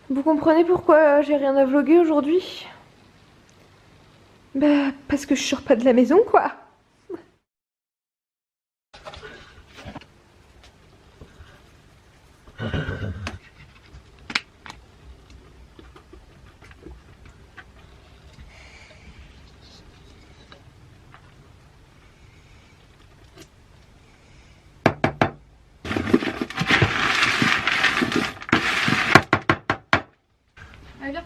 Vous comprenez pourquoi j'ai rien à vlogger aujourd'hui? Bah, parce que je sors pas de la maison, quoi. Allez, viens.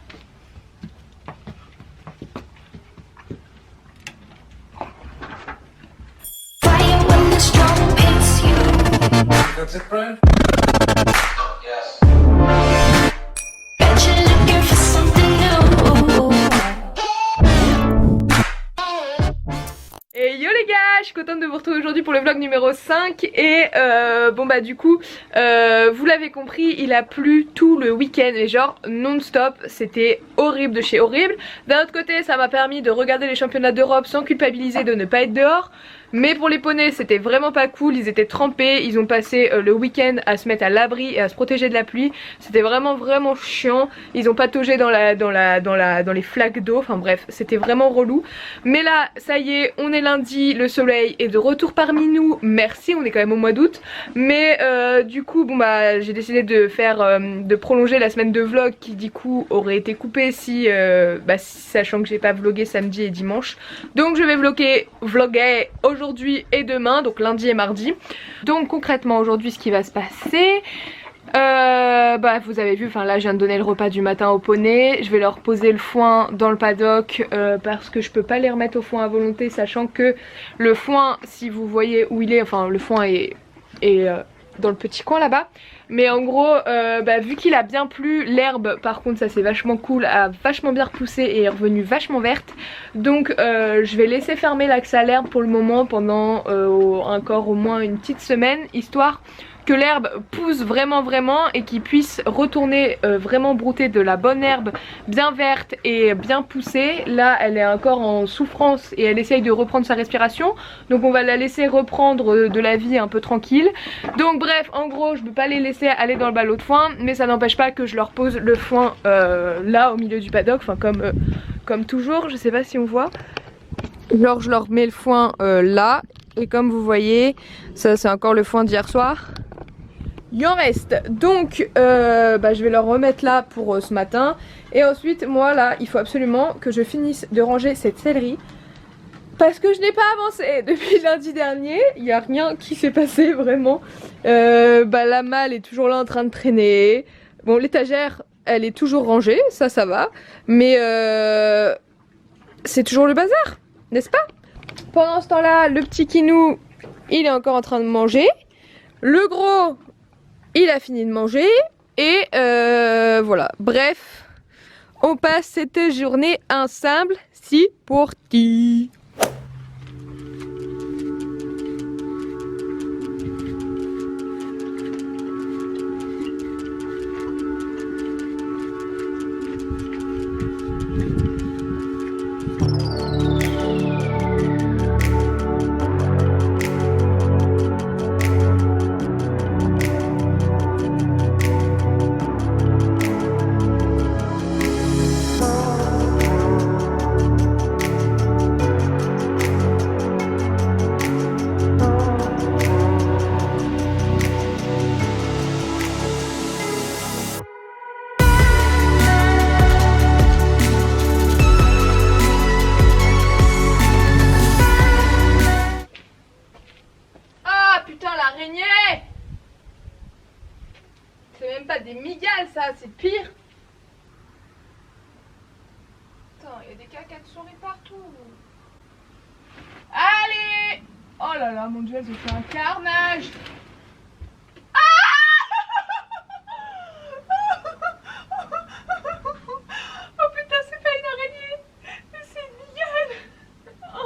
Fire when the storm hits you. That's it, Brian? Yes. Bet you're looking for something new. Et yo les gars, je suis contente de vous retrouver aujourd'hui pour le vlog numéro 5 et bon bah du coup vous l'avez compris, il a plu tout le week-end et genre non-stop, c'était horrible de chez horrible. D'un autre côté ça m'a permis de regarder les championnats d'Europe sans culpabiliser de ne pas être dehors. Mais pour les poneys c'était vraiment pas cool, ils étaient trempés, ils ont passé le week-end à se mettre à l'abri et à se protéger de la pluie. C'était vraiment chiant, ils ont pataugé dans les flaques d'eau, enfin bref c'était vraiment relou. Mais là ça y est, on est lundi, le soleil est de retour parmi nous, merci, on est quand même au mois d'août. Mais du coup bon bah j'ai décidé de prolonger la semaine de vlog qui du coup aurait été coupée si sachant que j'ai pas vlogué samedi et dimanche. Donc je vais vloguer aujourd'hui et demain, donc lundi et mardi. Donc concrètement aujourd'hui ce qui va se passer, vous avez vu, enfin là je viens de donner le repas du matin aux poneys. Je vais leur poser le foin dans le paddock parce que je peux pas les remettre au foin à volonté, sachant que le foin, si vous voyez où il est, enfin le foin est dans le petit coin là-bas. Mais en gros vu qu'il a bien plu, l'herbe par contre ça c'est vachement cool, a vachement bien repoussé et est revenue vachement verte. Donc je vais laisser fermer l'accès à l'herbe pour le moment pendant encore au moins une petite semaine, histoire que l'herbe pousse vraiment et qu'il puisse retourner vraiment brouter de la bonne herbe bien verte et bien poussée. Là elle est encore en souffrance et elle essaye de reprendre sa respiration, donc on va la laisser reprendre de la vie un peu tranquille. Donc bref, en gros je peux pas les laisser aller dans le ballot de foin, mais ça n'empêche pas que je leur pose le foin là au milieu du paddock, enfin comme toujours, je sais pas si on voit. Genre je leur mets le foin là, et comme vous voyez ça c'est encore le foin d'hier soir. Il en reste, donc je vais leur remettre là pour ce matin. Et ensuite moi là il faut absolument que je finisse de ranger cette céleri, parce que je n'ai pas avancé depuis lundi dernier. Il n'y a rien qui s'est passé vraiment. La malle est toujours là en train de traîner. Bon, l'étagère elle est toujours rangée, ça va. Mais c'est toujours le bazar, n'est-ce pas? Pendant ce temps là le petit Kinou il est encore en train de manger. Le gros il a fini de manger et voilà. Bref, on passe cette journée ensemble, si pour ti. C'est même pas des migales ça, c'est pire. Attends, il y a des caca de souris partout. Allez! Oh là là, mon dieu, elles ont fait un carnage. Oh putain, c'est pas une araignée, mais c'est une migale. Oh!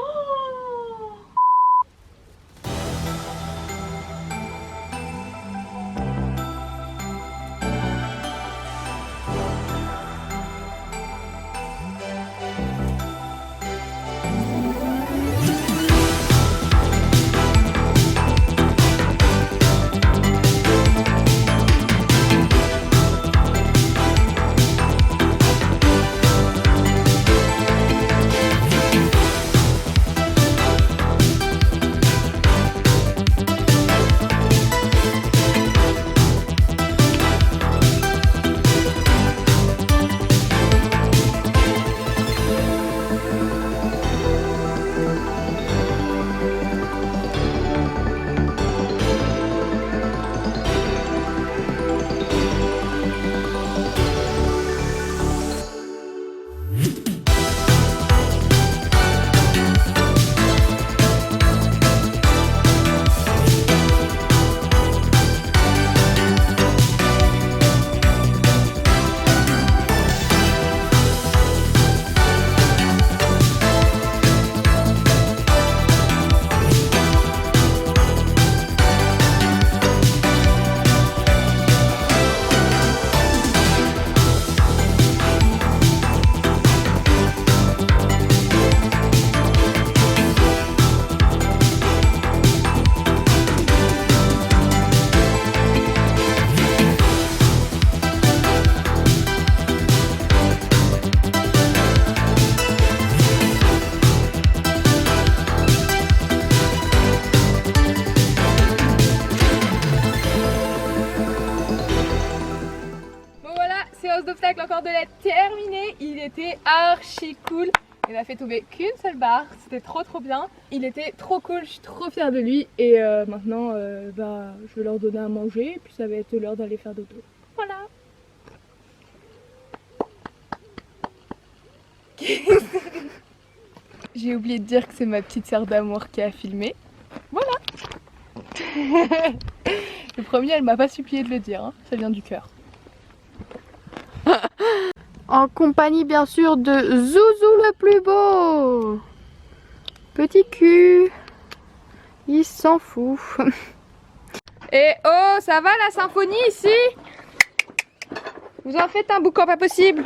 séance d'obstacles encore de la terminer. Il était archi cool. Il n'a fait tomber qu'une seule barre, c'était trop bien. Il était trop cool, je suis trop fière de lui. Et maintenant, je vais leur donner à manger, puis ça va être l'heure d'aller faire dodo. Voilà. J'ai oublié de dire que c'est ma petite sœur d'amour qui a filmé. Voilà. Le premier, elle m'a pas supplié de le dire, hein. Ça vient du cœur. En compagnie bien sûr de Zouzou le plus beau. Petit cul. Il s'en fout. Et oh, ça va la symphonie ici? Vous en faites un boucan pas possible.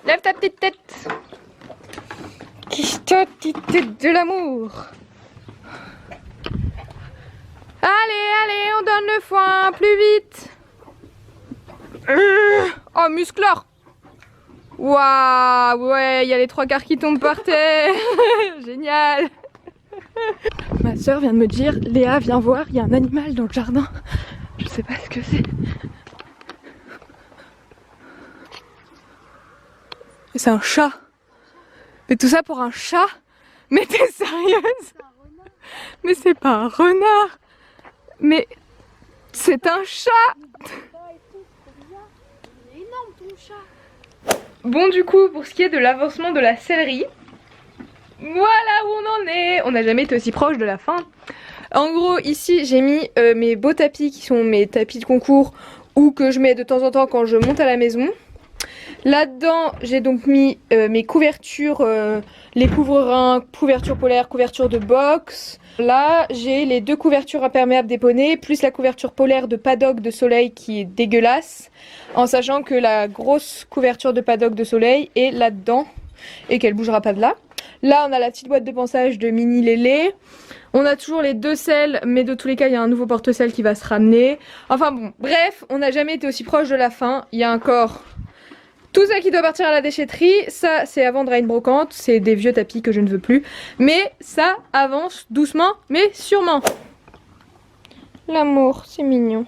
Lève ta petite tête. Ta petite tête de l'amour. Allez, on donne le foin, plus vite. Oh, musclor. Waouh, ouais, il y a les 3 quarts qui tombent par terre. Génial. Ma soeur vient de me dire, Léa, viens voir, il y a un animal dans le jardin. Je sais pas ce que c'est. C'est un chat. Mais tout ça pour un chat? Mais t'es sérieuse? Mais c'est pas un renard. Mais c'est un chat. Bon, du coup, pour ce qui est de l'avancement de la céleri, voilà où on en est. On n'a jamais été aussi proche de la fin. En gros, ici j'ai mis mes beaux tapis qui sont mes tapis de concours ou que je mets de temps en temps quand je monte à la maison. Là-dedans, j'ai donc mis mes couvertures, les couvre-reins, couverture polaire, couverture de boxe. Là, j'ai les 2 couvertures imperméables des poneys, plus la couverture polaire de paddock de soleil qui est dégueulasse. En sachant que la grosse couverture de paddock de soleil est là-dedans et qu'elle bougera pas de là. Là, on a la petite boîte de pansage de Mini Lélé. On a toujours les 2 selles, mais de tous les cas, il y a un nouveau porte-selles qui va se ramener. Enfin bon, bref, on n'a jamais été aussi proche de la fin. Il y a encore tout ça qui doit partir à la déchetterie. Ça, c'est à vendre à une brocante. C'est des vieux tapis que je ne veux plus. Mais ça avance doucement, mais sûrement. L'amour, c'est mignon.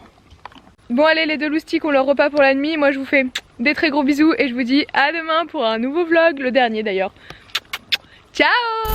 Bon allez les 2 loustiques ont leur repas pour la nuit. Moi je vous fais des très gros bisous et je vous dis à demain pour un nouveau vlog, le dernier d'ailleurs. Ciao!